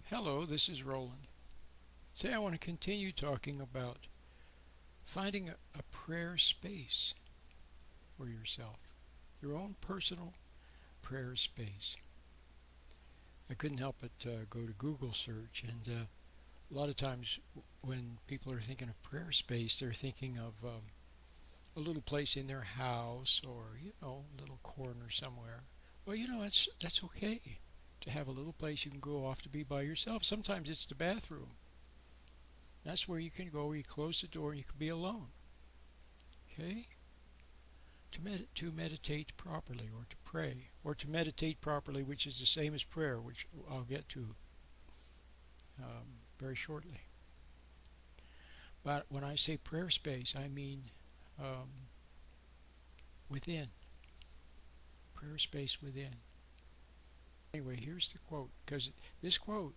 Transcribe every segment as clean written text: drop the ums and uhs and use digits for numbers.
Hello, this is Roland. Today I want to continue talking about finding a prayer space for yourself, your own personal prayer space. I couldn't help but go to Google search, and a lot of times when people are thinking of prayer space, they're thinking of a little place in their house or, a little corner somewhere. Well, that's okay to have a little place you can go off to be by yourself. Sometimes it's the bathroom. That's where you can go, where you close the door and you can be alone. Okay? To meditate properly, or to pray, or to meditate properly, which is the same as prayer, which I'll get to very shortly. But when I say prayer space, I mean within. Prayer space within. Anyway, here's the quote, because this quote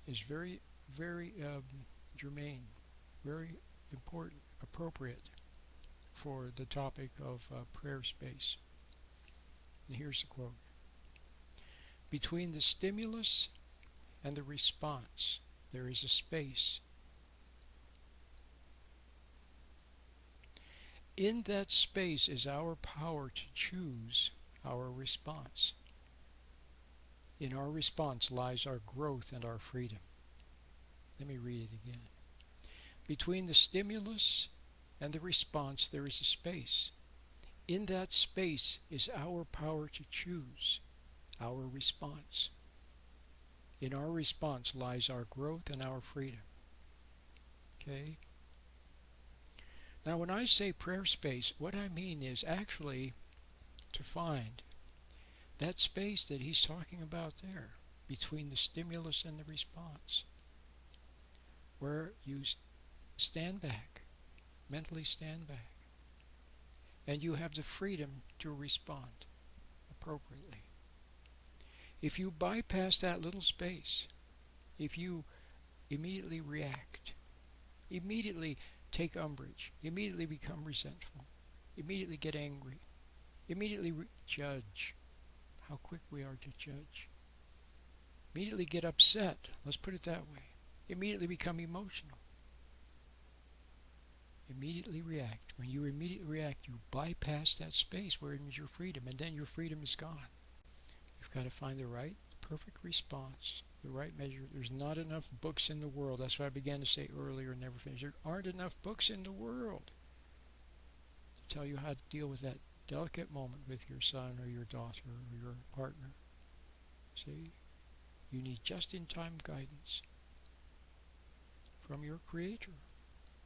is very, very germane, very important, appropriate for the topic of prayer space. And here's the quote. Between the stimulus and the response, there is a space. In that space is our power to choose our response. In our response lies our growth and our freedom. Let me read it again. Between the stimulus and the response, there is a space. In that space is our power to choose our response. In our response lies our growth and our freedom. Okay? Now, when I say prayer space, what I mean is actually to find that space that he's talking about there, between the stimulus and the response, where you stand back, mentally stand back, and you have the freedom to respond appropriately. If you bypass that little space, if you immediately react, immediately take umbrage, immediately become resentful, immediately get angry, immediately judge, how quick we are to judge, immediately get upset, let's put it that way, immediately become emotional, immediately react. When you immediately react, you bypass that space where it is your freedom, and then your freedom is gone. You've got to find the right, perfect response, the right measure. There's not enough books in the world. That's what I began to say earlier and never finished. There aren't enough books in the world to tell you how to deal with that delicate moment with your son or your daughter or your partner. See? You need just-in-time guidance from your Creator.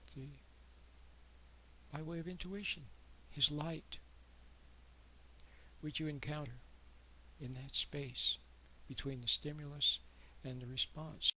See? By way of intuition, His light, which you encounter in that space between the stimulus and the response.